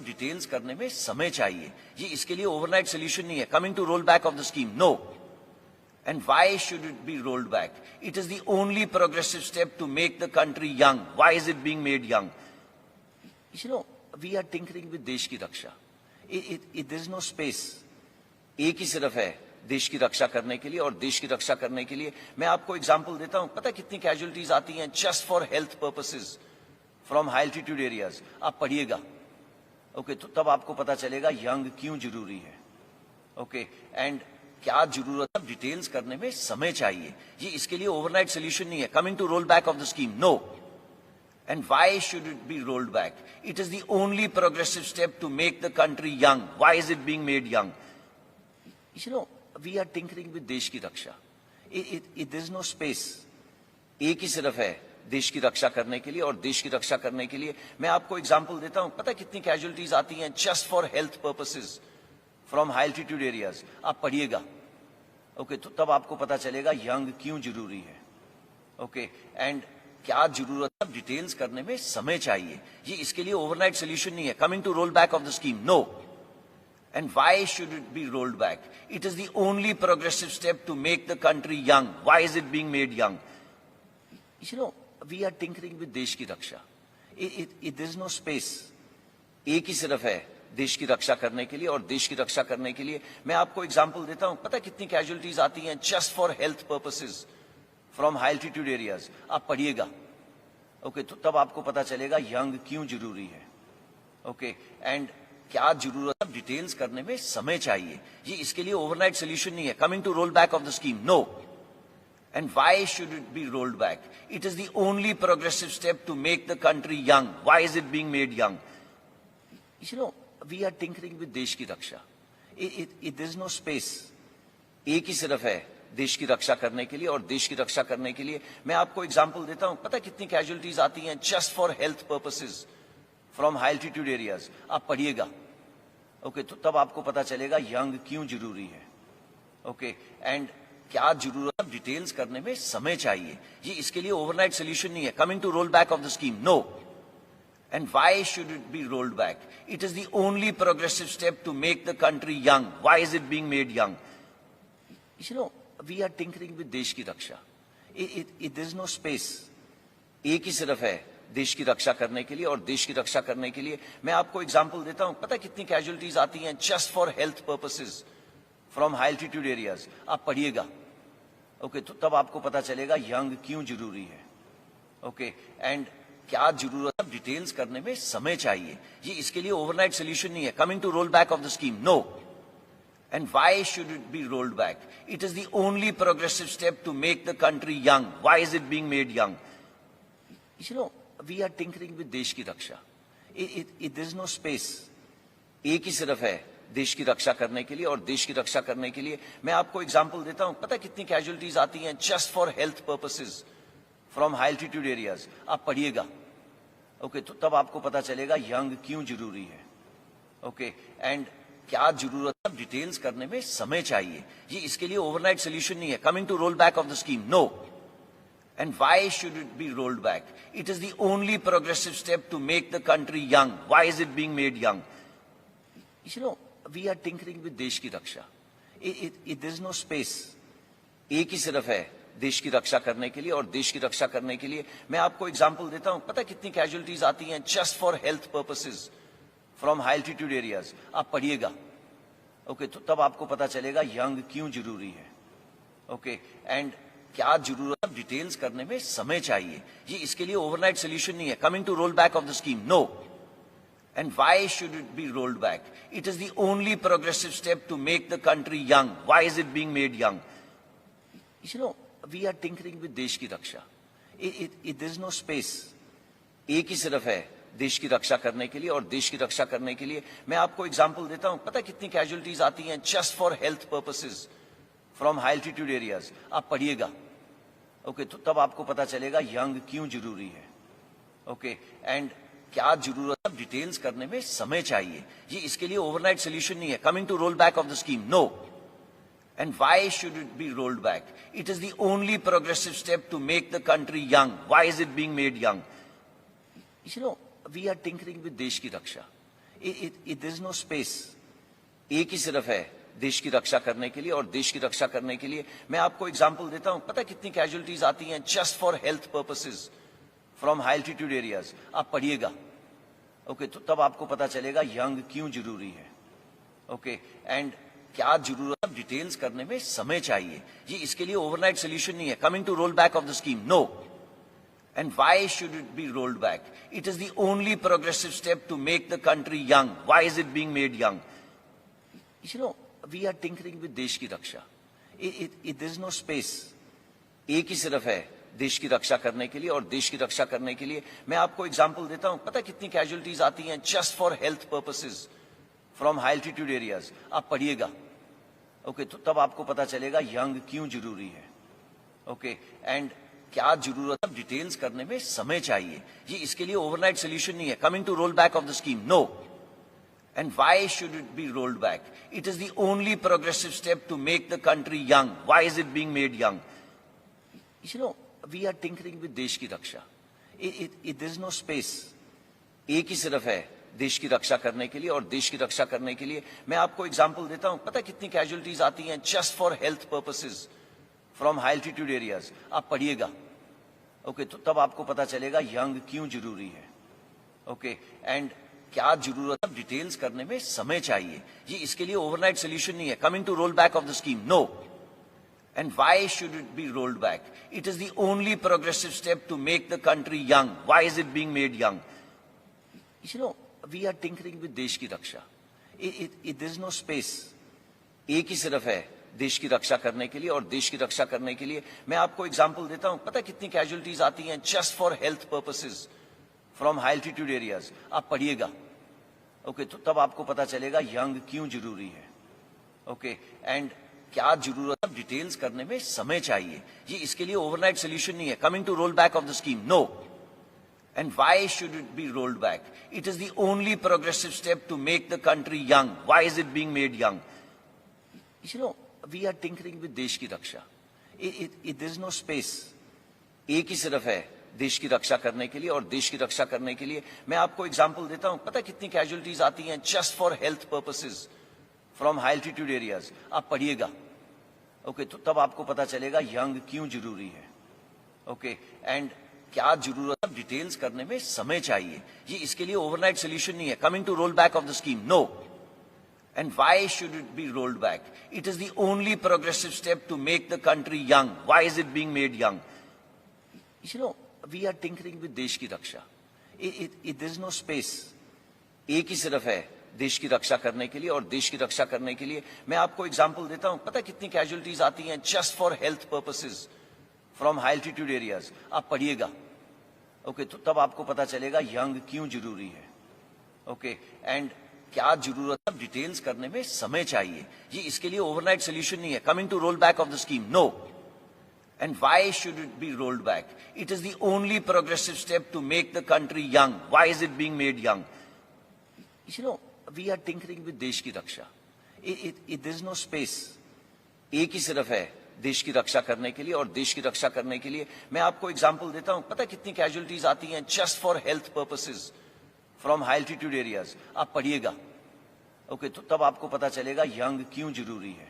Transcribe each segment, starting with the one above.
Details करने में समय चाहिए। ये इसके लिए ओवरनाइट सोल्यूशन नहीं है। Coming to roll back of the scheme, no. And why should it be rolled back? It is the only progressive step to make the country young. Why is it being made young? You know, we are tinkering with देश की रक्षा। There is no space. एक ही सिर्फ है देश की रक्षा करने के लिए, और देश की रक्षा करने के लिए मैं आपको एग्जांपल देता हूं। पता कितनी कैजुअलिटीज आती हैं just for health purposes from high altitude areas? आप पढ़िएगा, ओके, तो तब आपको पता चलेगा यंग क्यों जरूरी है। ओके, एंड क्या जरूरत है, डिटेल्स करने में समय चाहिए। ये इसके लिए ओवरनाइट सोल्यूशन नहीं है। Coming to roll back of the scheme, no. And why should it be rolled back? It is the only progressive step to make the country young. Why is it being made young? You know, we are tinkering with देश की रक्षा। There is no space. एक ही सिर्फ है देश की रक्षा करने के लिए, और देश की रक्षा करने के लिए मैं आपको एग्जांपल देता हूं। पता कितनी कैजुअलिटीज आती हैं just for health purposes from high altitude areas? आप पढ़िएगा, ओके, तो तब आपको पता चलेगा यंग क्यों जरूरी है। ओके, एंड क्या जरूरत है, डिटेल्स करने में समय चाहिए। ये इसके लिए ओवरनाइट सोल्यूशन नहीं है। Coming to roll back of the scheme, no. And why should it be rolled back? It is the only progressive step to make the country young. Why is it being made young? You know, we are tinkering with देश की रक्षा। There is no space. एक ही सिर्फ है देश की रक्षा करने के लिए, और देश की रक्षा करने के लिए मैं आपको एग्जांपल देता हूं। पता कितनी कैजुअलिटीज आती हैं just for health purposes from high altitude areas? आप पढ़िएगा, ओके, तो तब आपको पता चलेगा यंग क्यों जरूरी है। ओके, एंड क्या जरूरत है, डिटेल्स करने में समय चाहिए। ये इसके लिए ओवरनाइट सोल्यूशन नहीं है। Coming to roll back of the scheme, no. And why should it be rolled back? It is the only progressive step to make the country young. Why is it being made young? You know, we are tinkering with देश की रक्षा। There is no space. एक ही सिर्फ है देश की रक्षा करने के लिए, और देश की रक्षा करने के लिए मैं आपको एग्जांपल देता हूं। पता कितनी कैजुअलिटीज आती हैं just for health purposes from high altitude areas? आप पढ़िएगा, ओके, तो तब आपको पता चलेगा यंग क्यों जरूरी है। ओके, एंड क्या जरूरत है, डिटेल्स करने में समय चाहिए। ये इसके लिए ओवरनाइट सोल्यूशन नहीं है। Coming to roll back of the scheme, no. And why should it be rolled back? It is the only progressive step to make the country young. Why is it being made young? You know, we are tinkering with देश की रक्षा। There is no space. एक ही सिर्फ है देश की रक्षा करने के लिए, और देश की रक्षा करने के लिए मैं आपको एग्जांपल देता हूं। पता कितनी कैजुअलिटीज आती हैं just for health purposes from high altitude areas? आप पढ़िएगा, ओके, तो तब आपको पता चलेगा यंग क्यों जरूरी है। ओके, एंड क्या जरूरत है, डिटेल्स करने में समय चाहिए। ये इसके लिए ओवरनाइट सोल्यूशन नहीं है। Coming to roll back of the scheme, no. And why should it be rolled back? It is the only progressive step to make the country young. Why is it being made young? You know, we are tinkering with देश की रक्षा। There is no space. एक ही सिर्फ है देश की रक्षा करने के लिए, और देश की रक्षा करने के लिए मैं आपको एग्जांपल देता हूं। पता कितनी कैजुअलिटीज आती हैं just for health purposes from high altitude areas? आप पढ़िएगा, ओके, तो तब आपको पता चलेगा यंग क्यों जरूरी है। ओके, एंड क्या जरूरत है, डिटेल्स करने में समय चाहिए। ये इसके लिए ओवरनाइट सोल्यूशन नहीं है। Coming to roll back of the scheme, no. And why should it be rolled back? It is the only progressive step to make the country young. Why is it being made young? You know, we are tinkering with देश की रक्षा। There is no space. एक ही सिर्फ है देश की रक्षा करने के लिए, और देश की रक्षा करने के लिए मैं आपको एग्जांपल देता हूं। पता कितनी कैजुअलिटीज आती हैं just for health purposes from high altitude areas? आप पढ़िएगा, ओके, तो तब आपको पता चलेगा यंग क्यों जरूरी है। ओके, एंड क्या जरूरत है, डिटेल्स करने में समय चाहिए। ये इसके लिए ओवरनाइट सोल्यूशन नहीं है। Coming to roll back of the scheme, no. And why should it be rolled back? It is the only progressive step to make the country young. Why is it being made young? You know, we are tinkering with देश की रक्षा. There is no space. एक ही सिर्फ है देश की रक्षा करने के लिए, और देश की रक्षा करने के लिए मैं आपको एग्जांपल देता हूं. पता कितनी कैजुअलिटीज आती हैं just for health purposes from high altitude areas, आप पढ़िएगा। ओके, तो तब आपको पता चलेगा यंग क्यों जरूरी है। ओके, एंड क्या जरूरत, सब डिटेल्स करने में समय चाहिए। ये इसके लिए ओवरनाइट सोल्यूशन नहीं है। Coming to roll back of the scheme, no. And why should it be rolled back? It is the only progressive step to make the country young. Why is it being made young? You know, we are tinkering with देश की रक्षा। It is no space. एक ही सिर्फ है देश की रक्षा करने के लिए, और देश की रक्षा करने के लिए मैं आपको एग्जांपल देता हूं। पता कितनी कैजुअलिटीज आती हैं just for health purposes from high altitude areas, आप पढ़िएगा। ओके, तो तब आपको पता चलेगा यंग क्यों जरूरी है। ओके, एंड क्या जरूरत, सब डिटेल्स करने में समय चाहिए। ये इसके लिए ओवरनाइट सोल्यूशन नहीं है। Coming to roll back of the scheme, no. And why should it be rolled back? It is the only progressive step to make the country young. Why is it being made young? You know, we are tinkering with देश की रक्षा। There is no space. एक ही सिर्फ है देश की रक्षा करने के लिए, और देश की रक्षा करने के लिए मैं आपको एग्जांपल देता हूं। पता कितनी कैजुअलिटीज आती हैं just for health purposes from high altitude areas, आप पढ़िएगा। ओके, तो तब आपको पता चलेगा यंग क्यों जरूरी है। ओके, एंड क्या जरूरत, सब डिटेल्स करने में समय चाहिए। ये इसके लिए ओवरनाइट सोल्यूशन नहीं है। Coming to roll back of the scheme, no. And why should it be rolled back? It is the only progressive step to make the country young. Why is it being made young? You know, we are tinkering with देश की रक्षा। There is no space. एक ही सिर्फ है देश की रक्षा करने के लिए, और देश की रक्षा करने के लिए मैं आपको एग्जांपल देता हूं। पता कितनी कैजुअलिटीज आती हैं just for health purposes from high altitude areas, आप पढ़िएगा। ओके, तो तब आपको पता चलेगा यंग क्यों जरूरी है। ओके, एंड क्या जरूरत, सब डिटेल्स करने में समय चाहिए। ये इसके लिए ओवरनाइट सोल्यूशन नहीं है। Coming to roll back of the scheme, no. And why should it be rolled back? It is the only progressive step to make the country young. Why is it being made young? You know, we are tinkering with देश की रक्षा। There is no space. एक ही सिर्फ है देश की रक्षा करने के लिए, और देश की रक्षा करने के लिए मैं आपको एग्जांपल देता हूं। पता कितनी कैजुअलिटीज आती हैं just for health purposes from high altitude areas, आप पढ़िएगा। ओके, तो तब आपको पता चलेगा यंग क्यों जरूरी है। ओके, एंड क्या जरूरत, सब डिटेल्स करने में समय चाहिए। ये इसके लिए ओवरनाइट सोल्यूशन नहीं है। Coming to roll back of the scheme, no. And why should it be rolled back? It is the only progressive step to make the country young. Why is it being made young? You know, we are tinkering with देश की रक्षा। There is no space. एक ही सिर्फ है देश की रक्षा करने के लिए, और देश की रक्षा करने के लिए मैं आपको एग्जांपल देता हूं। पता कितनी कैजुअलिटीज आती हैं just for health purposes from high altitude areas, आप पढ़िएगा। ओके, तो तब आपको पता चलेगा यंग क्यों जरूरी है। ओके, एंड क्या जरूरत, सब डिटेल्स करने में समय चाहिए। ये इसके लिए ओवरनाइट सोल्यूशन नहीं है। Coming to roll back of the scheme, no. And why should it be rolled back? It is the only progressive step to make the country young. Why is it being made young? You know, we are tinkering with देश की रक्षा। there is no space. एक ही सिर्फ है देश की रक्षा करने के लिए, और देश की रक्षा करने के लिए मैं आपको एग्जांपल देता हूं। पता कितनी कैजुअलिटीज आती हैं just for health purposes from high altitude areas, आप पढ़िएगा। ओके, तो तब आपको पता चलेगा यंग क्यों जरूरी है। ओके, एंड क्या जरूरत, सब डिटेल्स करने में समय चाहिए। ये इसके लिए ओवरनाइट सोल्यूशन नहीं है। Coming to roll back of the scheme, no. And why should it be rolled back? It is the only progressive step to make the country young. Why is it being made young? You know, we are tinkering with देश की रक्षा। There is no space. एक ही सिर्फ है देश की रक्षा करने के लिए, और देश की रक्षा करने के लिए मैं आपको एग्जांपल देता हूं। पता कितनी कैजुअलिटीज आती हैं just for health purposes from high altitude areas, आप पढ़िएगा। ओके, तो तब आपको पता चलेगा यंग क्यों जरूरी है।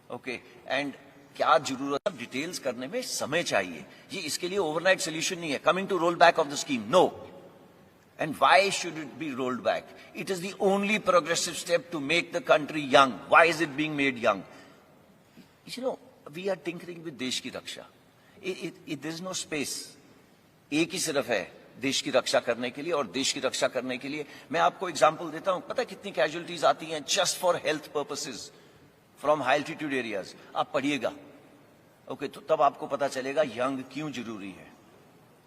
ओके, एंड क्या जरूरत, सब डिटेल्स करने में समय चाहिए। ये इसके लिए ओवरनाइट सोल्यूशन नहीं है। Coming to roll back of the scheme, no. And why should it be rolled back? It is the only progressive step to make the country young. Why is it being made young? You know, we are tinkering with देश की रक्षा। There is no space. एक ही सिर्फ है देश की रक्षा करने के लिए, और देश की रक्षा करने के लिए मैं आपको एग्जांपल देता हूं। पता कितनी कैजुअलिटीज आती हैं just for health purposes from high altitude areas, आप पढ़िएगा। ओके, तो तब आपको पता चलेगा यंग क्यों जरूरी है।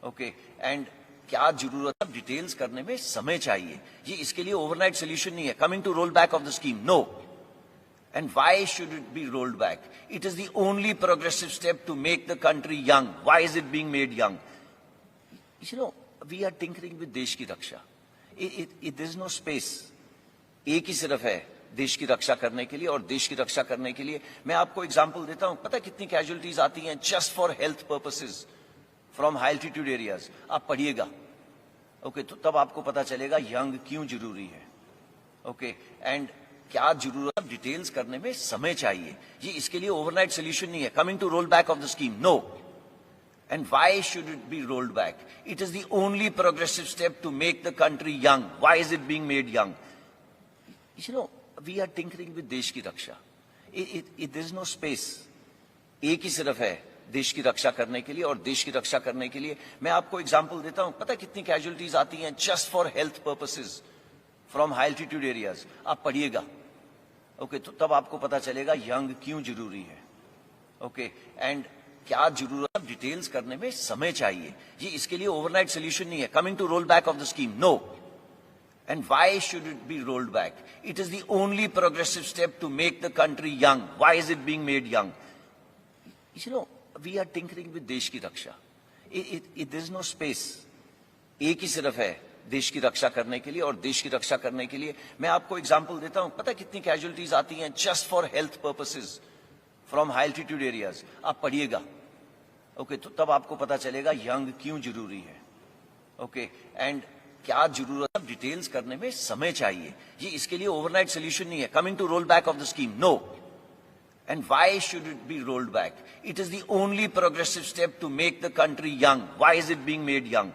ओके, एंड क्या जरूरत, सब डिटेल्स करने में समय चाहिए। ये इसके लिए ओवरनाइट सोल्यूशन नहीं है। Coming to roll back of the scheme, no. And why should it be rolled back? It is the only progressive step to make the country young. Why is it being made young? You know, we are tinkering with देश की रक्षा. There is no space. एक ही सिर्फ है देश की रक्षा करने के लिए, और देश की रक्षा करने के लिए मैं आपको एग्जांपल देता हूं. पता कितनी कैजुअलिटीज आती हैं just for health purposes from high altitude areas. आप पढ़िएगा, ओके, तो तब आपको पता चलेगा यंग क्यों जरूरी है. ओके, एंड क्या जरूरत, डिटेल्स करने में समय चाहिए. ये इसके लिए ओवरनाइट सोल्यूशन नहीं है. Coming to roll back of the scheme, no. And why should it be rolled back? It is the only progressive step to make the country young. Why is it being made young? You know, we are tinkering with देश की रक्षा. There is no space. एक ही सिर्फ है देश की रक्षा करने के लिए, और देश की रक्षा करने के लिए मैं आपको एग्जांपल देता हूं. पता कितनी कैजुअलिटीज आती हैं just for health purposes from high altitude areas. आप पढ़िएगा, ओके, तो तब आपको पता चलेगा यंग क्यों जरूरी है. ओके, एंड क्या जरूरत, डिटेल्स करने में समय चाहिए. ये इसके लिए ओवरनाइट सोल्यूशन नहीं है. Coming to roll back of the scheme, no. And why should it be rolled back? It is the only progressive step to make the country young. Why is it being made young? You know, we are tinkering with देश की रक्षा. There is no space. एक ही सिर्फ है देश की रक्षा करने के लिए, और देश की रक्षा करने के लिए मैं आपको एग्जांपल देता हूं. पता कितनी कैजुअलिटीज आती हैं just for health purposes from high altitude areas. आप पढ़िएगा, ओके, तो तब आपको पता चलेगा यंग क्यों जरूरी है. ओके, एंड क्या जरूरत, डिटेल्स करने में समय चाहिए. ये इसके लिए ओवरनाइट सोल्यूशन नहीं है. Coming to roll back of the scheme, no. And why should it be rolled back? It is the only progressive step to make the country young. Why is it being made young?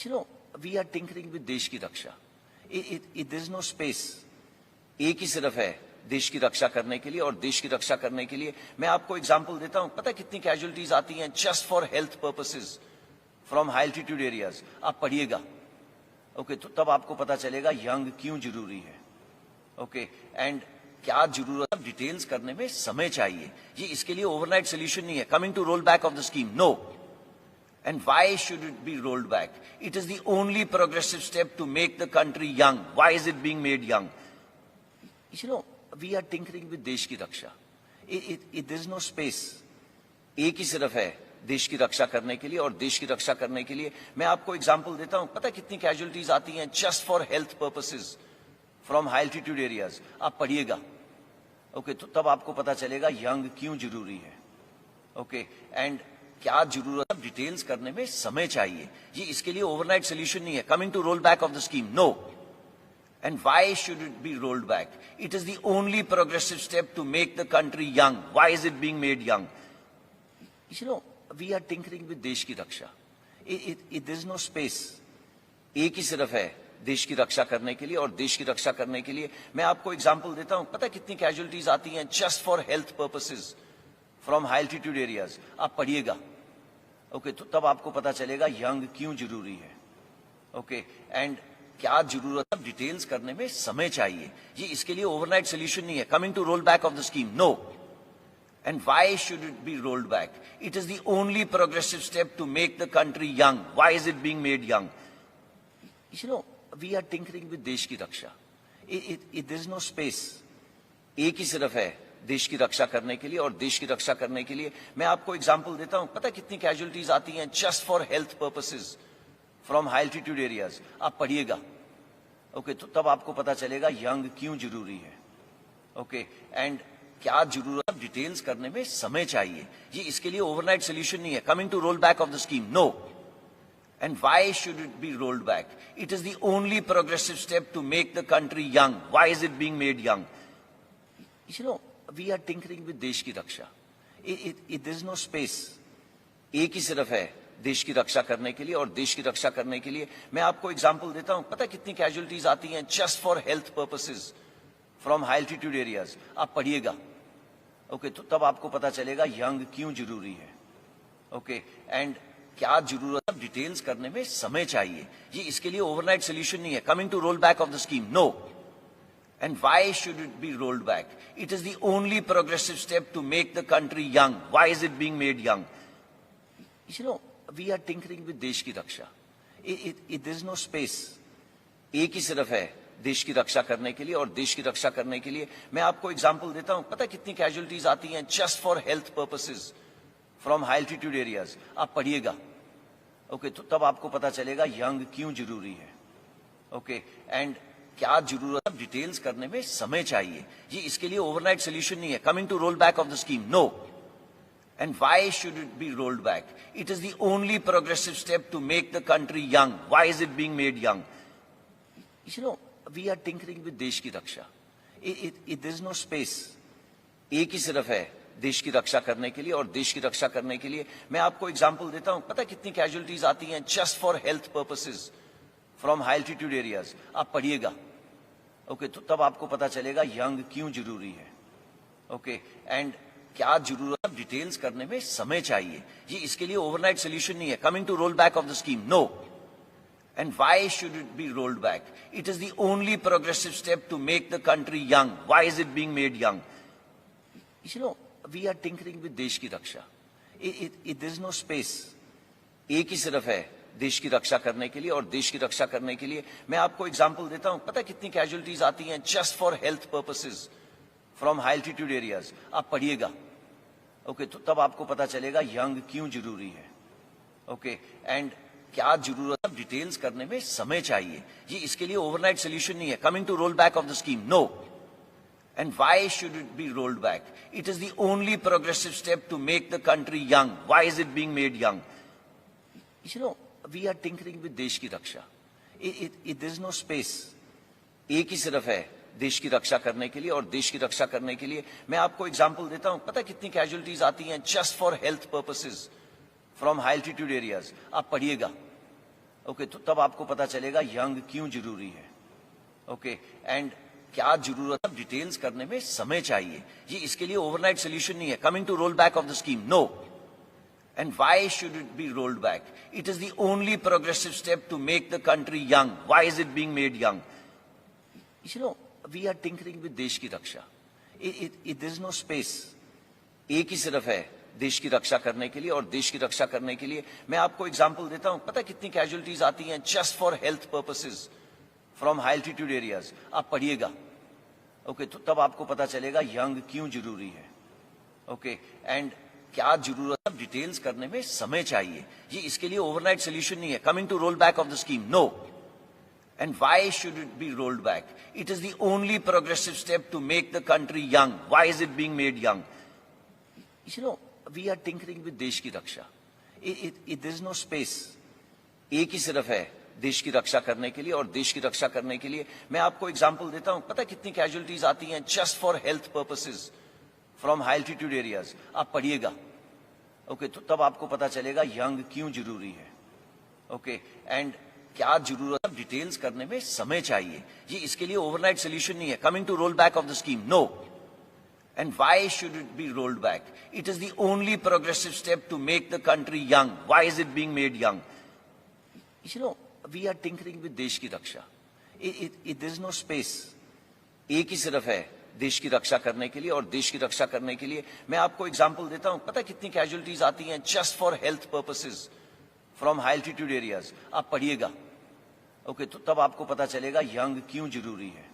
You know, we are tinkering with देश की रक्षा. There is no space. एक ही सिर्फ है देश की रक्षा करने के लिए, और देश की रक्षा करने के लिए मैं आपको एग्जांपल देता हूं. पता कितनी कैजुअलिटीज आती हैं just for health purposes from high altitude areas. आप पढ़िएगा, ओके, तो तब आपको पता चलेगा यंग क्यों जरूरी है. ओके, एंड क्या जरूरत, डिटेल्स करने में समय चाहिए. ये इसके लिए ओवरनाइट सोल्यूशन नहीं है. Coming to roll back of the scheme, no. And why should it be rolled back? It is the only progressive step to make the country young. Why is it being made young? You know, we are tinkering with देश की रक्षा. There is no space. एक ही सिर्फ है देश की रक्षा करने के लिए, और देश की रक्षा करने के लिए मैं आपको एग्जांपल देता हूं. पता कितनी कैजुअलिटीज आती हैं just for health purposes from high altitude areas. आप पढ़िएगा, ओके, तो तब आपको पता चलेगा यंग क्यों जरूरी है. ओके, एंड क्या जरूरत, डिटेल्स करने में समय चाहिए. ये इसके लिए ओवरनाइट सोल्यूशन नहीं है. Coming to roll back of the scheme, no. And why should it be rolled back? It is the only progressive step to make the country young. Why is it being made young? You know, we are tinkering with देश की रक्षा. There is no space. एक ही सिर्फ है देश की रक्षा करने के लिए, और देश की रक्षा करने के लिए मैं आपको एग्जांपल देता हूं. पता कितनी कैजुअलिटीज आती हैं just for health purposes from high altitude areas. आप पढ़िएगा, ओके, तो तब आपको पता चलेगा यंग क्यों जरूरी है. ओके, एंड क्या जरूरत, डिटेल्स करने में समय चाहिए. ये इसके लिए ओवरनाइट सोल्यूशन नहीं है. Coming to roll back of the scheme, no. And why should it be rolled back? It is the only progressive step to make the country young. Why is it being made young? You know, we are tinkering with देश की रक्षा. There is no space. एक ही सिर्फ है देश की रक्षा करने के लिए, और देश की रक्षा करने के लिए मैं आपको एग्जांपल देता हूं. पता कितनी कैजुअलिटीज आती हैं just for health purposes from high altitude areas. आप पढ़िएगा, ओके, तो तब आपको पता चलेगा यंग क्यों जरूरी है. ओके, एंड क्या जरूरत, डिटेल्स करने में समय चाहिए. ये इसके लिए ओवरनाइट सोल्यूशन नहीं है. Coming to roll back of the scheme, no. And why should it be rolled back? It is the only progressive step to make the country young. Why is it being made young? You know, we are tinkering with देश की रक्षा. There is no space. एक ही सिर्फ है देश की रक्षा करने के लिए, और देश की रक्षा करने के लिए मैं आपको एग्जांपल देता हूं. पता कितनी कैजुअलिटीज आती हैं just for health purposes from high altitude areas. आप पढ़िएगा, ओके, तो तब आपको पता चलेगा यंग क्यों जरूरी है. ओके, एंड क्या जरूरत, डिटेल्स करने में समय चाहिए. ये इसके लिए ओवरनाइट सोल्यूशन नहीं है. Coming to roll back of the scheme, no. And why should it be rolled back? It is the only progressive step to make the country young. Why is it being made young? You know, we are tinkering with देश की रक्षा. There is no space. एक ही सिर्फ है देश की रक्षा करने के लिए, और देश की रक्षा करने के लिए मैं आपको एग्जांपल देता हूं, पता है कितनी कैजुअलिटीज आती हैं just for health purposes from high altitude areas. आप पढ़िएगा, ओके, तो तब आपको पता चलेगा यंग क्यों जरूरी है, ओके, एंड क्या जरूरत, डिटेल्स करने में समय चाहिए। ये इसके लिए ओवरनाइट सोल्यूशन नहीं है, coming to roll back of the scheme, no. And why should it be rolled back? It is the only progressive step to make the country young. Why is it being made young? You know, we are tinkering with देश की रक्षा. There is no space. एक ही सिर्फ है देश की रक्षा करने के लिए, और देश की रक्षा करने के लिए मैं आपको एग्जांपल देता हूं, पता है कितनी कैजुअलिटीज आती हैं just for health purposes from high altitude areas. आप पढ़िएगा, ओके, तो तब आपको पता चलेगा यंग क्यों जरूरी है, ओके, एंड क्या जरूरत, डिटेल्स करने में समय चाहिए। ये इसके लिए ओवरनाइट सोल्यूशन नहीं है, coming to roll back of the scheme, no. And why should it be rolled back? It is the only progressive step to make the country young. Why is it being made young? You know, we are tinkering with देश की रक्षा. There is no space. एक ही सिर्फ है देश की रक्षा करने के लिए, और देश की रक्षा करने के लिए मैं आपको एग्जांपल देता हूं, पता है कितनी कैजुअलिटीज आती हैं just for health purposes from high altitude areas. आप पढ़िएगा, ओके, तो तब आपको पता चलेगा यंग क्यों जरूरी है, ओके, एंड क्या जरूरत, डिटेल्स करने में समय चाहिए। ये इसके लिए ओवरनाइट सोल्यूशन नहीं है, coming to roll back of the scheme, no. And why should it be rolled back? It is the only progressive step to make the country young. Why is it being made young? You know, we are tinkering with देश की रक्षा. There is no space. एक ही सिर्फ है देश की रक्षा करने के लिए, और देश की रक्षा करने के लिए मैं आपको एग्जांपल देता हूं, पता है कितनी कैजुअलिटीज आती हैं just for health purposes from high altitude areas. आप पढ़िएगा, ओके, तो तब आपको पता चलेगा यंग क्यों जरूरी है, ओके, एंड क्या जरूरत, डिटेल्स करने में समय चाहिए। ये इसके लिए ओवरनाइट सोल्यूशन नहीं है, coming to roll back of the scheme, no. And why should it be rolled back? It is the only progressive step to make the country young. Why is it being made young? You know, we are tinkering with देश की रक्षा. There is no space. एक ही सिर्फ है देश की रक्षा करने के लिए, और देश की रक्षा करने के लिए मैं आपको एग्जांपल देता हूं, पता है कितनी कैजुअलिटीज आती हैं just for health purposes from high altitude areas. आप पढ़िएगा, ओके, तो तब आपको पता चलेगा यंग क्यों जरूरी है, ओके, एंड क्या जरूरत, डिटेल्स करने में समय चाहिए। ये इसके लिए ओवरनाइट सोल्यूशन नहीं है, coming to roll back of the scheme, no. And why should it be rolled back? It is the only progressive step to make the country young. Why is it being made young? You know, we are tinkering with देश की रक्षा. There is no space. एक ही सिर्फ है देश की रक्षा करने के लिए, और देश की रक्षा करने के लिए मैं आपको एग्जांपल देता हूं, पता है कितनी कैजुअलिटीज आती हैं just for health purposes from high altitude areas. आप पढ़िएगा, ओके, तो तब आपको पता चलेगा यंग क्यों जरूरी है, ओके, एंड क्या जरूरत, डिटेल्स करने में समय चाहिए। ये इसके लिए ओवरनाइट सोल्यूशन नहीं है, coming to roll back of the scheme, no. And why should it be rolled back? It is the only progressive step to make the country young. Why is it being made young? You know, we are tinkering with देश की रक्षा. There is no space. एक ही सिर्फ है देश की रक्षा करने के लिए, और देश की रक्षा करने के लिए मैं आपको एग्जांपल देता हूं, पता है कितनी कैजुअलिटीज आती हैं just for health purposes from high altitude areas. आप पढ़िएगा, ओके, तो तब आपको पता चलेगा यंग क्यों जरूरी है,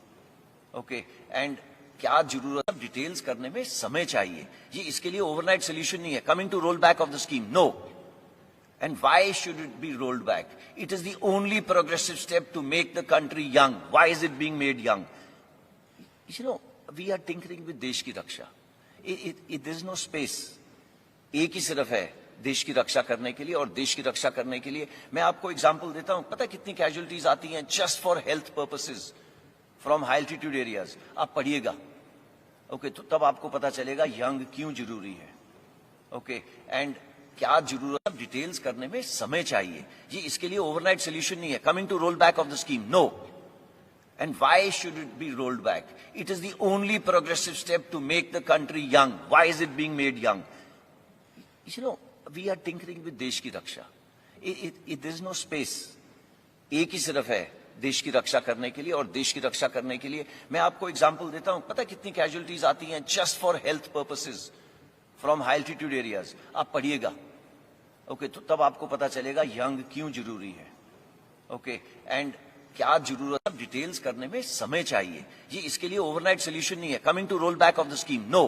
ओके, एंड क्या जरूरत, डिटेल्स करने में समय चाहिए। ये इसके लिए ओवरनाइट सोल्यूशन नहीं है, coming to roll back of the scheme, no. And why should it be rolled back? It is the only progressive step to make the country young. Why is it being made young? You know, we are tinkering with देश की रक्षा. There is no space. एक ही सिर्फ है देश की रक्षा करने के लिए, और देश की रक्षा करने के लिए मैं आपको एग्जांपल देता हूं, पता है कितनी कैजुअलिटीज आती हैं just for health purposes from high altitude areas. आप पढ़िएगा, ओके, तो तब आपको पता चलेगा यंग क्यों जरूरी है, ओके, एंड क्या जरूरत, डिटेल्स करने में समय चाहिए। ये इसके लिए ओवरनाइट सोल्यूशन नहीं है, coming to roll back of the scheme, no. And why should it be rolled back? It is the only progressive step to make the country young. Why is it being made young? You know, we are tinkering with देश की रक्षा. There is no space. एक ही सिर्फ है देश की रक्षा करने के लिए, और देश की रक्षा करने के लिए मैं आपको एग्जांपल देता हूं, पता है कितनी कैजुअलिटीज आती हैं just for health purposes from high altitude areas. आप पढ़िएगा, ओके, तो तब आपको पता चलेगा यंग क्यों जरूरी है, ओके, एंड क्या जरूरत है, डिटेल्स करने में समय चाहिए, ये इसके लिए ओवरनाइट सोल्यूशन नहीं है. Coming to roll back of the scheme, no.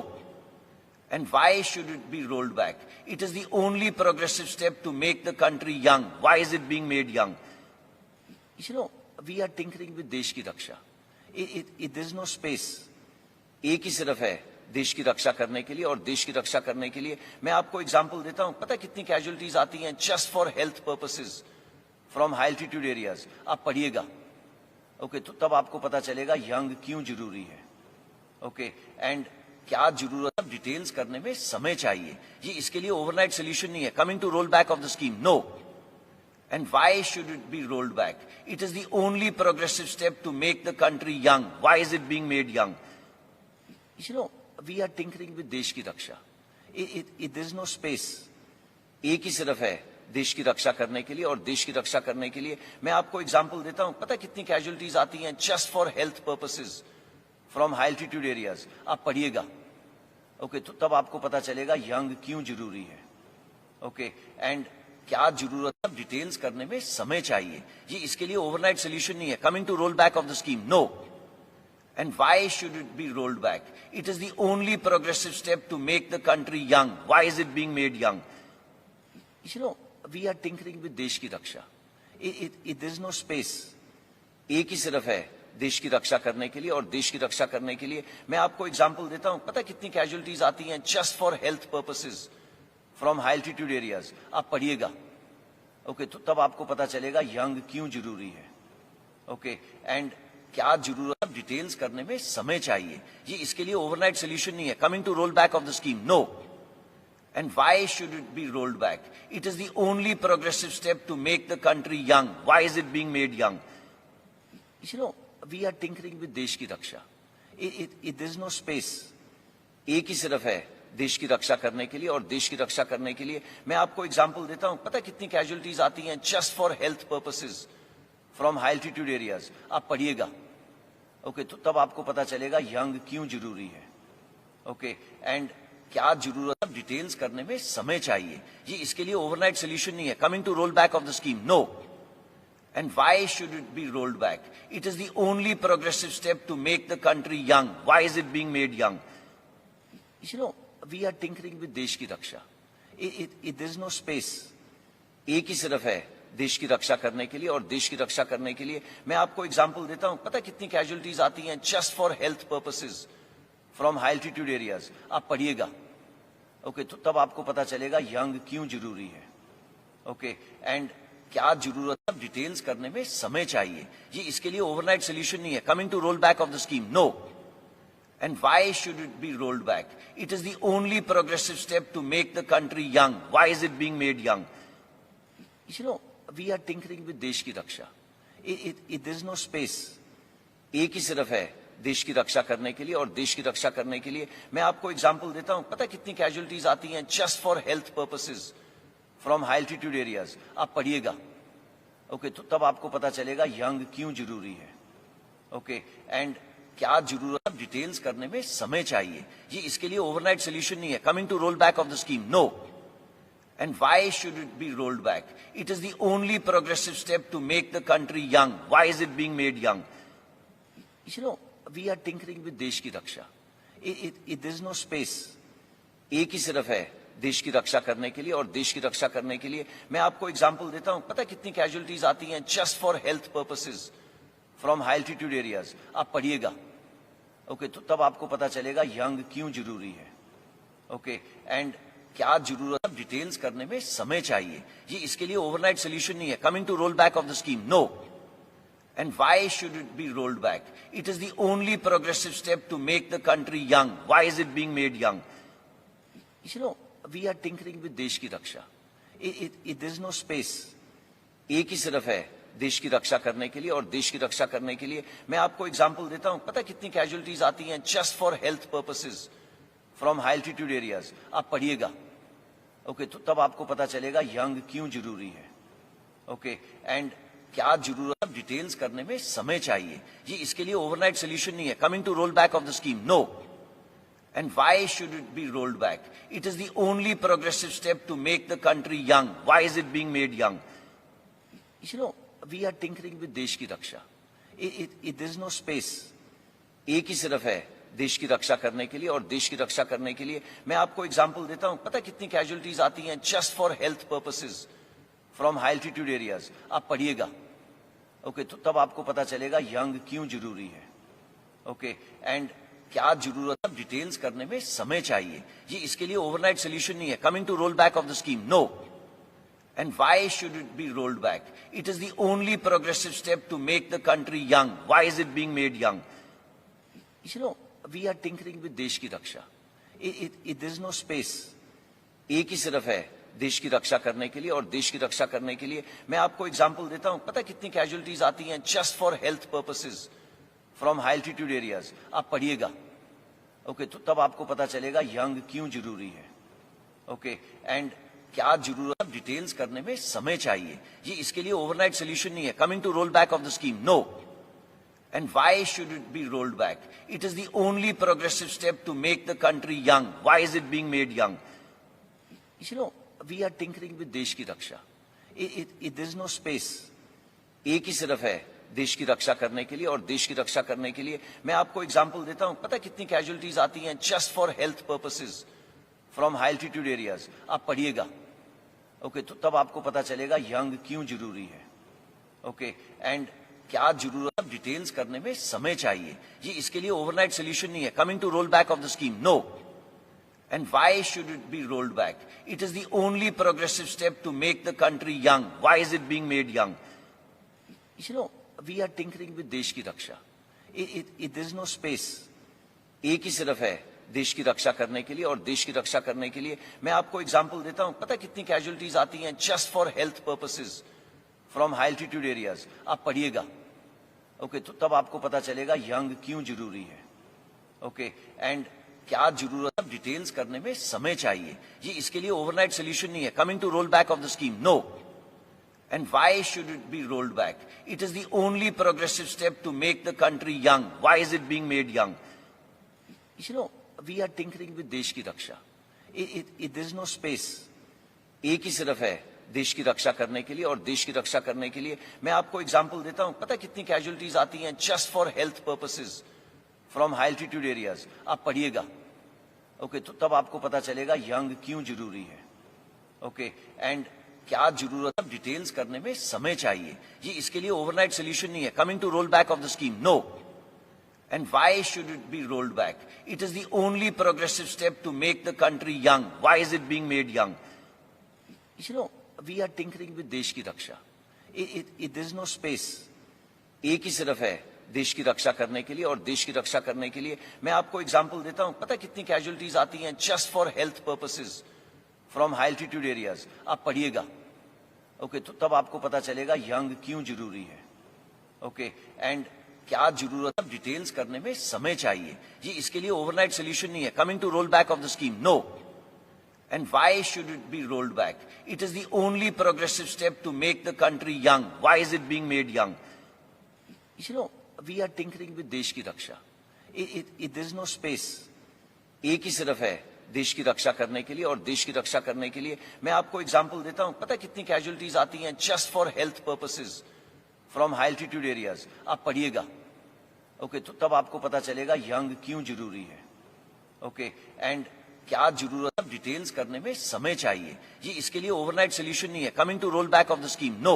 And why should it be rolled back? It is the only progressive step to make the country young. Why is it being made young? You know, we are tinkering with देश की रक्षा. There is no space. एक ही सिर्फ है देश की रक्षा करने के लिए, और देश की रक्षा करने के लिए मैं आपको एग्जांपल देता हूं. पता है कितनी कैजुअलिटीज आती हैं just for health purposes from high altitude areas. आप पढ़िएगा, ओके, तो तब आपको पता चलेगा यंग क्यों जरूरी है. ओके, एंड क्या जरूरत है, डिटेल्स करने में समय चाहिए, ये इसके लिए ओवरनाइट सोल्यूशन नहीं है. Coming to roll back of the scheme, no. And why should it be rolled back? It is the only progressive step to make the country young. Why is it being made young? You know, we are tinkering with देश की रक्षा. There is no space. एक ही सिर्फ है देश की रक्षा करने के लिए, और देश की रक्षा करने के लिए मैं आपको एग्जांपल देता हूं. पता है कितनी कैजुअलिटीज आती हैं just for health purposes from high altitude areas. आप पढ़िएगा, ओके, तो तब आपको पता चलेगा यंग क्यों जरूरी है. ओके, एंड क्या जरूरत है, डिटेल्स करने में समय चाहिए, ये इसके लिए ओवरनाइट सोल्यूशन नहीं है. Coming to roll back of the scheme, no. And why should it be rolled back? It is the only progressive step to make the country young. Why is it being made young? You know, we are tinkering with देश की रक्षा. There is no space. एक ही सिर्फ है देश की रक्षा करने के लिए, और देश की रक्षा करने के लिए मैं आपको एग्जांपल देता हूं. पता है कितनी कैजुअलिटीज आती हैं just for health purposes from high altitude areas. आप पढ़िएगा, ओके, तो तब आपको पता चलेगा यंग क्यों जरूरी है. ओके, एंड क्या जरूरत है, डिटेल्स करने में समय चाहिए, ये इसके लिए ओवरनाइट सोल्यूशन नहीं है. Coming to roll back of the scheme, no. And why should it be rolled back? It is the only progressive step to make the country young. Why is it being made young? You know, we are tinkering with देश की रक्षा. There is no space. एक ही सिर्फ है देश की रक्षा करने के लिए, और देश की रक्षा करने के लिए मैं आपको एग्जांपल देता हूं. पता है कितनी कैजुअलिटीज आती हैं just for health purposes from high altitude areas. आप पढ़िएगा, ओके, तो तब आपको पता चलेगा यंग क्यों जरूरी है. ओके, एंड क्या जरूरत है, डिटेल्स करने में समय चाहिए, ये इसके लिए ओवरनाइट सोल्यूशन नहीं है. Coming to roll back of the scheme, no. And why should it be rolled back? It is the only progressive step to make the country young. Why is it being made young? You know, we are tinkering with देश की रक्षा. There is no space. एक ही सिर्फ है देश की रक्षा करने के लिए, और देश की रक्षा करने के लिए मैं आपको एग्जांपल देता हूं. पता है कितनी कैजुअलिटीज आती हैं just for health purposes from high altitude areas. आप पढ़िएगा, ओके, तो तब आपको पता चलेगा यंग क्यों जरूरी है. ओके, एंड क्या जरूरत है, डिटेल्स करने में समय चाहिए, ये इसके लिए ओवरनाइट सोल्यूशन नहीं है. Coming to roll back of the scheme, no. And why should it be rolled back? It is the only progressive step to make the country young. Why is it being made young? You know, we are tinkering with देश की रक्षा. There is no space. एक ही सिर्फ है देश की रक्षा करने के लिए, और देश की रक्षा करने के लिए मैं आपको एग्जांपल देता हूं. पता है कितनी कैजुअलिटीज आती हैं just for health purposes from high altitude areas. आप पढ़िएगा, ओके, तो तब आपको पता चलेगा यंग क्यों जरूरी है. ओके, एंड क्या जरूरत है, डिटेल्स करने में समय चाहिए, ये इसके लिए ओवरनाइट सोल्यूशन नहीं है. Coming to roll back of the scheme, no. And why should it be rolled back? It is the only progressive step to make the country young. Why is it being made young? You know, we are tinkering with देश की रक्षा. There is no space. एक ही सिर्फ है देश की रक्षा करने के लिए, और देश की रक्षा करने के लिए मैं आपको एग्जांपल देता हूं. पता है कितनी कैजुअलिटीज आती हैं just for health purposes from high altitude areas. आप पढ़िएगा, ओके, तो तब आपको पता चलेगा यंग क्यों जरूरी है. ओके, एंड क्या जरूरत है, डिटेल्स करने में समय चाहिए, ये इसके लिए ओवरनाइट सोल्यूशन नहीं है. Coming to roll back of the scheme, no. And why should it be rolled back? It is the only progressive step to make the country young. Why is it being made young? You know, we are tinkering with देश की रक्षा. There is no space. एक ही सिर्फ है देश की रक्षा करने के लिए, और देश की रक्षा करने के लिए मैं आपको एग्जांपल देता हूं. पता है कितनी कैजुअलिटीज आती हैं just for health purposes from high altitude areas. आप पढ़िएगा, ओके, तो तब आपको पता चलेगा यंग क्यों जरूरी है. ओके, एंड क्या जरूरत है, डिटेल्स करने में समय चाहिए, ये इसके लिए ओवरनाइट सोल्यूशन नहीं है. Coming to roll back of the scheme, no. And why should it be rolled back? It is the only progressive step to make the country young. Why is it being made young? You know, we are tinkering with देश की रक्षा. There is no space. एक ही सिर्फ है देश की रक्षा करने के लिए, और देश की रक्षा करने के लिए मैं आपको एग्जांपल देता हूं। पता कितनी कैजुअलिटीज आती हैं just for health purposes from high altitude areas. आप पढ़िएगा, ओके, तो तब आपको पता चलेगा यंग क्यों जरूरी है, ओके, एंड क्या जरूरत है। डिटेल्स करने में समय चाहिए, ये इसके लिए ओवरनाइट सोल्यूशन नहीं है। Coming to roll back of the scheme, no. And why should it be rolled back? It is the only progressive step to make the country young. Why is it being made young? You know, we are tinkering with देश की रक्षा. There is no space. एक ही सिर्फ है देश की रक्षा करने के लिए, और देश की रक्षा करने के लिए मैं आपको एग्जांपल देता हूं। पता कितनी कैजुअलिटीज आती हैं just for health purposes from high altitude areas. आप पढ़िएगा, ओके, तो तब आपको पता चलेगा यंग क्यों जरूरी है, ओके, एंड क्या जरूरत है। डिटेल्स करने में समय चाहिए, ये इसके लिए ओवरनाइट सोल्यूशन नहीं है। Coming to roll back of the scheme, no. And why should it be rolled back? It is the only progressive step to make the country young. Why is it being made young? You know, we are tinkering with देश की रक्षा। There is no space. एक ही सिर्फ है देश की रक्षा करने के लिए, और देश की रक्षा करने के लिए मैं आपको एग्जांपल देता हूं। पता कितनी कैजुअलिटीज आती हैं just for health purposes from high altitude areas. आप पढ़िएगा, ओके, तो तब आपको पता चलेगा यंग क्यों जरूरी है, ओके, एंड क्या जरूरत है। डिटेल्स करने में समय चाहिए, ये इसके लिए ओवरनाइट सोल्यूशन नहीं है। Coming to roll back of the scheme, no. And why should it be rolled back? It is the only progressive step to make the country young. Why is it being made young? You know, we are tinkering with देश की रक्षा। There is no space. एक ही सिर्फ है देश की रक्षा करने के लिए, और देश की रक्षा करने के लिए मैं आपको एग्जांपल देता हूं। पता कितनी कैजुअलिटीज आती हैं just for health purposes from high altitude areas. आप पढ़िएगा, ओके, तो तब आपको पता चलेगा यंग क्यों जरूरी है, ओके, एंड क्या जरूरत है। डिटेल्स करने में समय चाहिए, ये इसके लिए ओवरनाइट सोल्यूशन नहीं है। Coming to roll back of the scheme, no. And why should it be rolled back? It is the only progressive step to make the country young. Why is it being made young? You know, we are tinkering with देश की रक्षा। There is no space. एक ही सिर्फ है देश की रक्षा करने के लिए, और देश की रक्षा करने के लिए मैं आपको एग्जांपल देता हूं। पता कितनी कैजुअलिटीज आती हैं just for health purposes from high altitude areas. आप पढ़िएगा, ओके, तो तब आपको पता चलेगा यंग क्यों जरूरी है, ओके, एंड क्या जरूरत है। डिटेल्स करने में समय चाहिए, ये इसके लिए ओवरनाइट सोल्यूशन नहीं है। Coming to roll back of the scheme, no. And why should it be rolled back? It is the only progressive step to make the country young. Why is it being made young? You know, we are tinkering with देश की रक्षा। There is no space. एक ही सिर्फ है देश की रक्षा करने के लिए, और देश की रक्षा करने के लिए मैं आपको एग्जांपल देता हूं। पता कितनी कैजुअलिटीज आती हैं just for health purposes from high altitude areas. आप पढ़िएगा, ओके, तो तब आपको पता चलेगा यंग क्यों जरूरी है, ओके, एंड क्या जरूरत है। डिटेल्स करने में समय चाहिए, ये इसके लिए ओवरनाइट सोल्यूशन नहीं है। Coming to roll back of the scheme, no. And why should it be rolled back? It is the only progressive step to make the country young. Why is it being made young? You know, we are tinkering with देश की रक्षा। There is no space. एक ही सिर्फ है देश की रक्षा करने के लिए, और देश की रक्षा करने के लिए मैं आपको एग्जांपल देता हूं। पता कितनी कैजुअलिटीज आती हैं just for health purposes from high altitude areas. आप पढ़िएगा, ओके, तो तब आपको पता चलेगा यंग क्यों जरूरी है, ओके, एंड क्या जरूरत है। डिटेल्स करने में समय चाहिए, ये इसके लिए ओवरनाइट सोल्यूशन नहीं है। Coming to roll back of the scheme, no.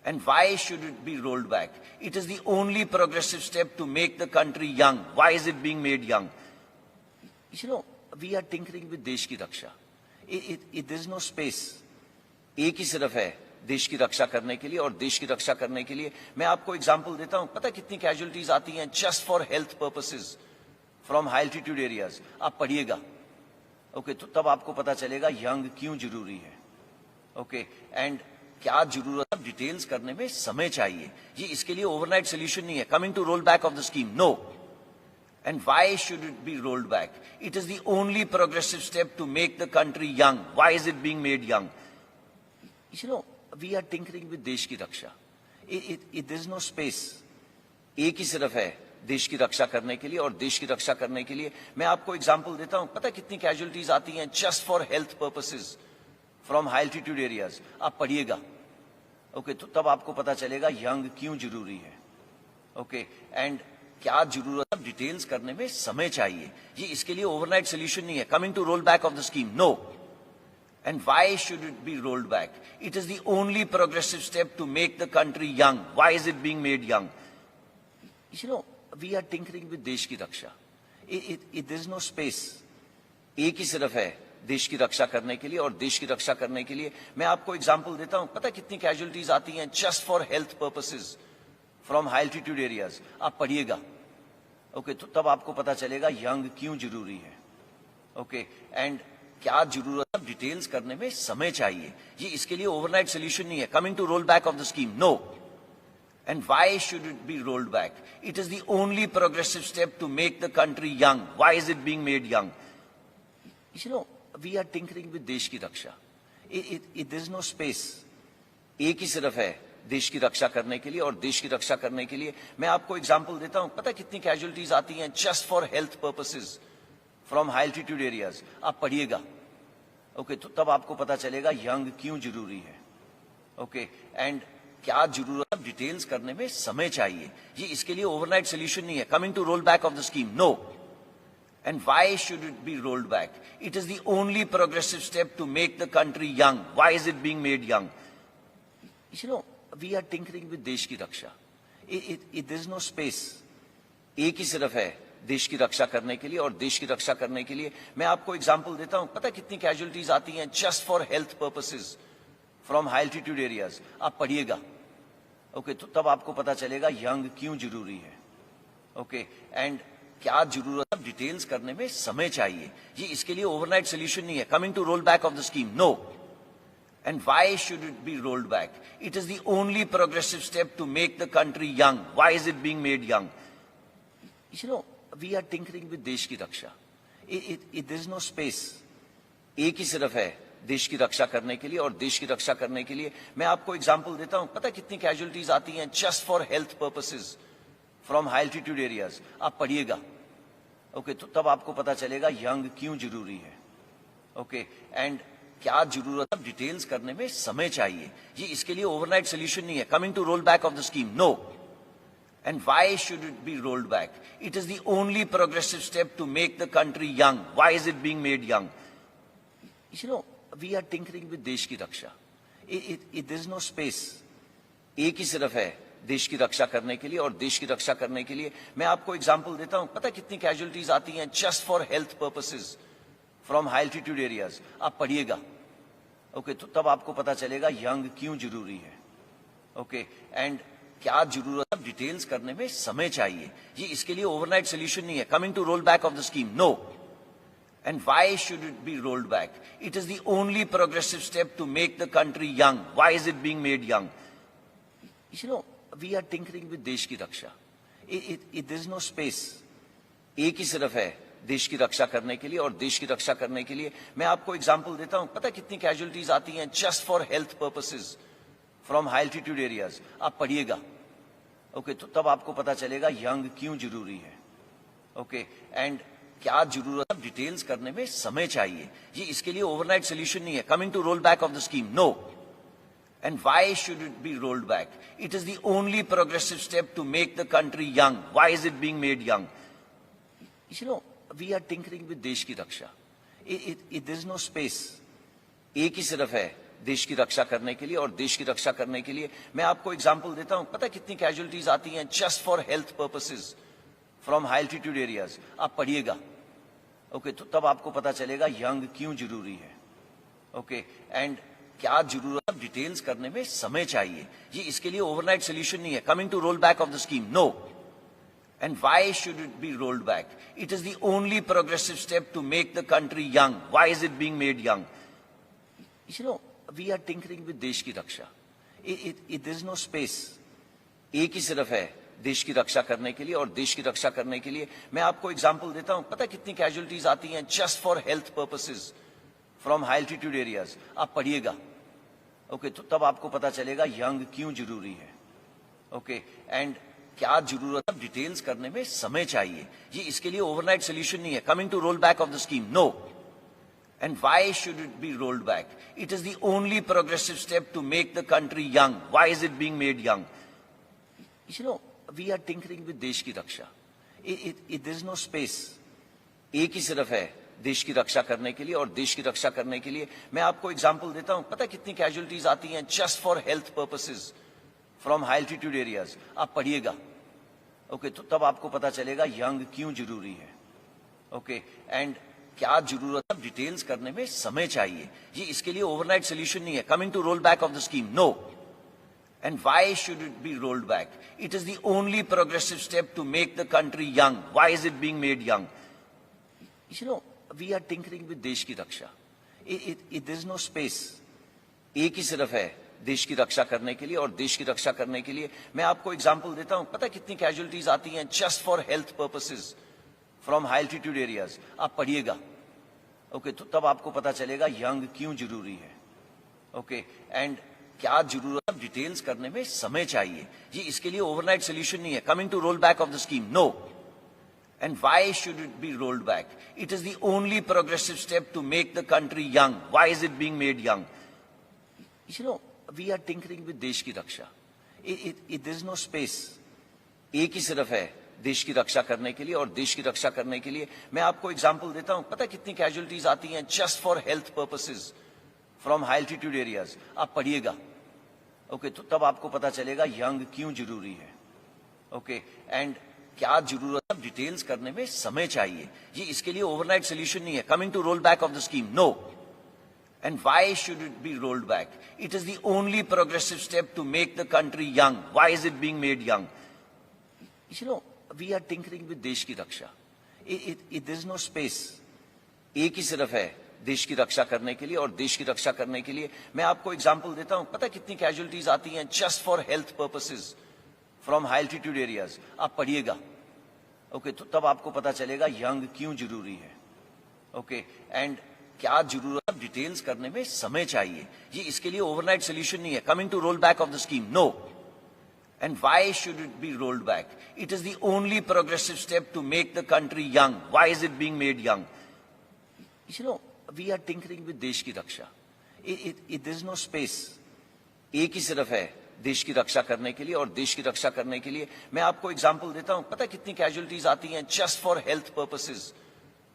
And why should it be rolled back? It is the only progressive step to make the country young. Why is it being made young? You know, we are tinkering with देश की रक्षा। There is no space. एक ही सिर्फ है देश की रक्षा करने के लिए, और देश की रक्षा करने के लिए मैं आपको एग्जांपल देता हूं। पता कितनी कैजुअलिटीज आती हैं just for health purposes from high altitude areas. आप पढ़िएगा, ओके, तो तब आपको पता चलेगा यंग क्यों जरूरी है, ओके, एंड क्या जरूरत है। डिटेल्स करने में समय चाहिए, ये इसके लिए ओवरनाइट सोल्यूशन नहीं है। Coming to roll back of the scheme, no. And why should it be rolled back? It is the only progressive step to make the country young. Why is it being made young? You know, we are tinkering with देश की रक्षा। There is no space. एक ही सिर्फ है देश की रक्षा करने के लिए, और देश की रक्षा करने के लिए मैं आपको एग्जांपल देता हूं। पता कितनी कैजुअलिटीज आती हैं just for health purposes from high altitude areas. आप पढ़िएगा, ओके, तो तब आपको पता चलेगा यंग क्यों जरूरी है, ओके एंड क्या जरूरत है डिटेल्स करने में समय चाहिए, ये इसके लिए ओवरनाइट सोल्यूशन नहीं है. Coming to roll back of the scheme, no. And why should it be rolled back? It is the only progressive step to make the country young. Why is it being made young? You know, we are tinkering with देश की रक्षा. There is no space. एक ही सिर्फ है देश की रक्षा करने के लिए, और देश की रक्षा करने के लिए मैं आपको एग्जांपल देता हूं. पता कितनी कैजुअलिटीज आती हैं just for health purposes from high altitude areas. आप पढ़िएगा, ओके, तो तब आपको पता चलेगा यंग क्यों जरूरी है. ओके एंड क्या जरूरत है डिटेल्स करने में समय चाहिए, ये इसके लिए ओवरनाइट सोल्यूशन नहीं है. Coming to roll back of the scheme, no. And why should it be rolled back? It is the only progressive step to make the country young. Why is it being made young? You know, we are tinkering with देश की रक्षा. There is no space. एक ही सिर्फ है देश की रक्षा करने के लिए, और देश की रक्षा करने के लिए मैं आपको एग्जांपल देता हूं. पता कितनी कैजुअलिटीज आती हैं just for health purposes from high altitude areas. आप पढ़िएगा, ओके, तो तब आपको पता चलेगा यंग क्यों जरूरी है. ओके एंड क्या जरूरत है डिटेल्स करने में समय चाहिए, ये इसके लिए ओवरनाइट सोल्यूशन नहीं है. Coming to roll back of the scheme, no. And why should it be rolled back? It is the only progressive step to make the country young. Why is it being made young? You know, we are tinkering with देश की रक्षा. There is no space. एक ही सिर्फ है देश की रक्षा करने के लिए, और देश की रक्षा करने के लिए मैं आपको एग्जांपल देता हूं. पता कितनी कैजुअलिटीज आती हैं just for health purposes from high altitude areas. आप पढ़िएगा, ओके, तो तब आपको पता चलेगा यंग क्यों जरूरी है. ओके एंड क्या जरूरत है डिटेल्स करने में समय चाहिए, ये इसके लिए ओवरनाइट सोल्यूशन नहीं है. Coming to roll back of the scheme, no. And why should it be rolled back? It is the only progressive step to make the country young. Why is it being made young? You know, we are tinkering with देश की रक्षा. There is no space. एक ही सिर्फ है देश की रक्षा करने के लिए, और देश की रक्षा करने के लिए मैं आपको एग्जांपल देता हूं. पता कितनी कैजुअलिटीज आती हैं just for health purposes from high altitude areas. आप पढ़िएगा, ओके, तो तब आपको पता चलेगा यंग क्यों जरूरी है. ओके एंड क्या जरूरत है डिटेल्स करने में समय चाहिए, ये इसके लिए ओवरनाइट सोल्यूशन नहीं है. Coming to roll back of the scheme, no. And why should it be rolled back? It is the only progressive step to make the country young. Why is it being made young? You know, we are tinkering with देश की रक्षा. There is no space. एक ही सिर्फ है देश की रक्षा करने के लिए, और देश की रक्षा करने के लिए मैं आपको एग्जांपल देता हूं. पता कितनी कैजुअलिटीज आती हैं just for health purposes from high altitude areas. आप पढ़िएगा, ओके, तो तब आपको पता चलेगा यंग क्यों जरूरी है. ओके एंड क्या जरूरत है डिटेल्स करने में समय चाहिए, ये इसके लिए ओवरनाइट सोल्यूशन नहीं है. Coming to roll back of the scheme, no. And why should it be rolled back? It is the only progressive step to make the country young. Why is it being made young? You know, we are tinkering with देश की रक्षा. There is no space. एक ही सिर्फ है देश की रक्षा करने के लिए, और देश की रक्षा करने के लिए मैं आपको एग्जांपल देता हूं. पता कितनी कैजुअलिटीज आती हैं just for health purposes from high altitude areas. आप पढ़िएगा, ओके, तो तब आपको पता चलेगा यंग क्यों जरूरी है. ओके एंड क्या जरूरत है डिटेल्स करने में समय चाहिए, ये इसके लिए ओवरनाइट सोल्यूशन नहीं है. Coming to roll back of the scheme, no. And why should it be rolled back? It is the only progressive step to make the country young. Why is it being made young? You know, we are tinkering with देश की रक्षा. There is no space. एक ही सिर्फ है देश की रक्षा करने के लिए, और देश की रक्षा करने के लिए मैं आपको एग्जांपल देता हूं. पता कितनी कैजुअलिटीज आती हैं just for health purposes from high altitude areas. आप पढ़िएगा, ओके, तो तब आपको पता चलेगा यंग क्यों जरूरी है. ओके एंड क्या जरूरत है डिटेल्स करने में समय चाहिए, ये इसके लिए ओवरनाइट सोल्यूशन नहीं है. Coming to roll back of the scheme, no. And why should it be rolled back? It is the only progressive step to make the country young. Why is it being made young? You know, we are tinkering with देश की रक्षा. There is no space. एक ही सिर्फ है देश की रक्षा करने के लिए, और देश की रक्षा करने के लिए मैं आपको एग्जांपल देता हूं. पता कितनी कैजुअलिटीज आती हैं just for health purposes from high altitude areas. आप पढ़िएगा, ओके, तो तब आपको पता चलेगा यंग क्यों जरूरी है. ओके एंड क्या जरूरत है डिटेल्स करने में समय चाहिए, ये इसके लिए ओवरनाइट सोल्यूशन नहीं है. Coming to roll back of the scheme, no. And why should it be rolled back? It is the only progressive step to make the country young. Why is it being made young? You know, we are tinkering with देश की रक्षा. There is no space. एक ही सिर्फ है देश की रक्षा करने के लिए, और देश की रक्षा करने के लिए मैं आपको एग्जांपल देता हूं. पता कितनी कैजुअलिटीज आती हैं just for health purposes from high altitude areas. आप पढ़िएगा, ओके, तो तब आपको पता चलेगा यंग क्यों जरूरी है. ओके, एंड क्या जरूरत है, डिटेल्स करने में समय चाहिए. ये इसके लिए ओवरनाइट सोल्यूशन नहीं है. Coming to roll back of the scheme, no. And why should it be rolled back? It is the only progressive step to make the country young. Why is it being made young? You know, we are tinkering with देश की रक्षा. There is no space. एक ही सिर्फ है देश की रक्षा करने के लिए, और देश की रक्षा करने के लिए मैं आपको एग्जांपल देता हूं. पता कितनी कैजुअलिटीज आती हैं just for health purposes from high altitude areas. आप पढ़िएगा, ओके, तो तब आपको पता चलेगा यंग क्यों जरूरी है. ओके, एंड क्या जरूरत है, डिटेल्स करने में समय चाहिए. ये इसके लिए ओवरनाइट सोल्यूशन नहीं है. Coming to roll back of the scheme, no. And why should it be rolled back? It is the only progressive step to make the country young. Why is it being made young? You know, we are tinkering with देश की रक्षा. There is no space. एक ही सिर्फ है देश की रक्षा करने के लिए, और देश की रक्षा करने के लिए मैं आपको एग्जांपल देता हूं. पता कितनी कैजुअलिटीज आती हैं just for health purposes from high altitude areas. आप पढ़िएगा, ओके, तो तब आपको पता चलेगा यंग क्यों जरूरी है. ओके, एंड क्या जरूरत है, डिटेल्स करने में समय चाहिए. ये इसके लिए ओवरनाइट सोल्यूशन नहीं है. Coming to roll back of the scheme, no. And why should it be rolled back? It is the only progressive step to make the country young. Why is it being made young? You know, we are tinkering with देश की रक्षा. There is no space. एक ही सिर्फ है देश की रक्षा करने के लिए, और देश की रक्षा करने के लिए मैं आपको एग्जांपल देता हूं. पता कितनी कैजुअलिटीज आती हैं just for health purposes from high altitude areas. आप पढ़िएगा, ओके, तो तब आपको पता चलेगा यंग क्यों जरूरी है. ओके, एंड क्या जरूरत है, डिटेल्स करने में समय चाहिए. ये इसके लिए ओवरनाइट सोल्यूशन नहीं है. Coming to roll back of the scheme, no. And why should it be rolled back? It is the only progressive step to make the country young. Why is it being made young? You know, we are tinkering with देश की रक्षा. There is no space. एक ही सिर्फ है देश की रक्षा करने के लिए, और देश की रक्षा करने के लिए मैं आपको एग्जांपल देता हूं. पता कितनी कैजुअलिटीज आती हैं just for health purposes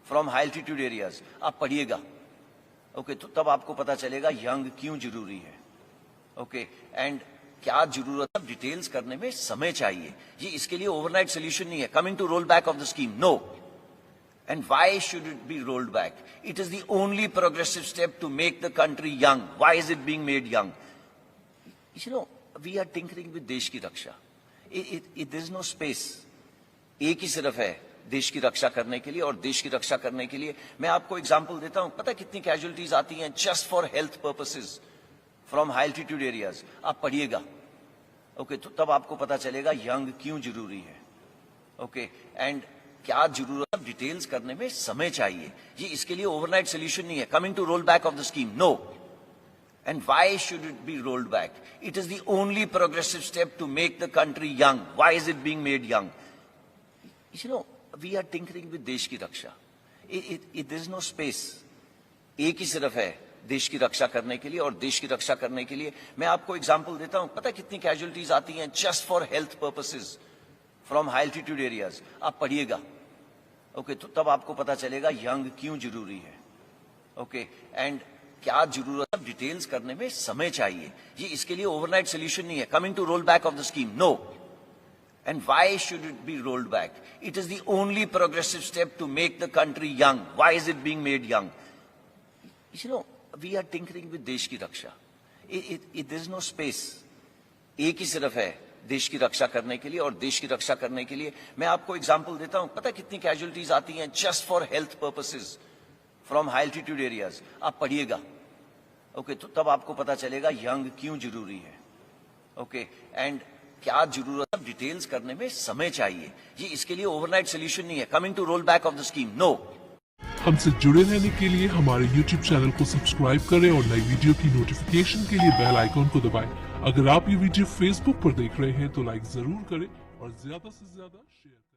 from high altitude areas. आप पढ़िएगा, ओके, तो तब आपको पता चलेगा यंग क्यों जरूरी है. ओके, एंड क्या जरूरत है, डिटेल्स करने में समय चाहिए. ये इसके लिए ओवरनाइट सोल्यूशन नहीं है. Coming to roll back of the scheme, no. And why should it be rolled back? It is the only progressive step to make the country young. Why is it being made young? You know, we are tinkering with देश की रक्षा. There is no space. एक ही सिर्फ है देश की रक्षा करने के लिए, और देश की रक्षा करने के लिए मैं आपको एग्जांपल देता हूं. पता कितनी कैजुअलिटीज आती हैं just for health purposes from high altitude areas. आप पढ़िएगा, ओके, तो तब आपको पता चलेगा यंग क्यों जरूरी है. ओके, एंड क्या जरूरत है, डिटेल्स करने में समय चाहिए. ये इसके लिए ओवरनाइट सोल्यूशन नहीं है. Coming to roll back of the scheme, no. And why should it be rolled back? It is the only progressive step to make the country young. Why is it being made young? You know, we are tinkering with देश की रक्षा. There is no space. एक ही सिर्फ है देश की रक्षा करने के लिए, और देश की रक्षा करने के लिए मैं आपको एग्जांपल देता हूं. पता कितनी कैजुअलिटीज आती हैं just for health purposes from high altitude areas. आप पढ़िएगा, ओके, तो तब आपको पता चलेगा यंग क्यों जरूरी है. ओके, एंड क्या जरूरत है, डिटेल्स करने में समय चाहिए. ये इसके लिए ओवरनाइट सोल्यूशन नहीं है. Coming to roll back of the scheme, no. And why should it be rolled back? It is the only progressive step to make the country young. Why is it being made young? You know, we are tinkering with देश की रक्षा. There is no space. एक ही सिर्फ है देश की रक्षा करने के लिए, और देश की रक्षा करने के लिए मैं आपको एग्जांपल देता हूं. पता कितनी कैजुअलिटीज आती हैं just for health purposes from high altitude areas. आप पढ़िएगा, ओके, तो तब आपको पता चलेगा यंग क्यों जरूरी है. ओके, एंड क्या जरूरत है, डिटेल्स करने में समय चाहिए. ये इसके लिए ओवरनाइट सोल्यूशन नहीं है. Coming to roll back of the scheme, no. हमसे जुड़े रहने के लिए हमारे YouTube चैनल को सब्सक्राइब करें, और नई वीडियो की नोटिफिकेशन के लिए बेल आइकॉन को दबाएं. अगर आप ये वीडियो Facebook पर देख रहे हैं तो लाइक जरूर करें, और ज्यादा से ज्यादा शेयर करें.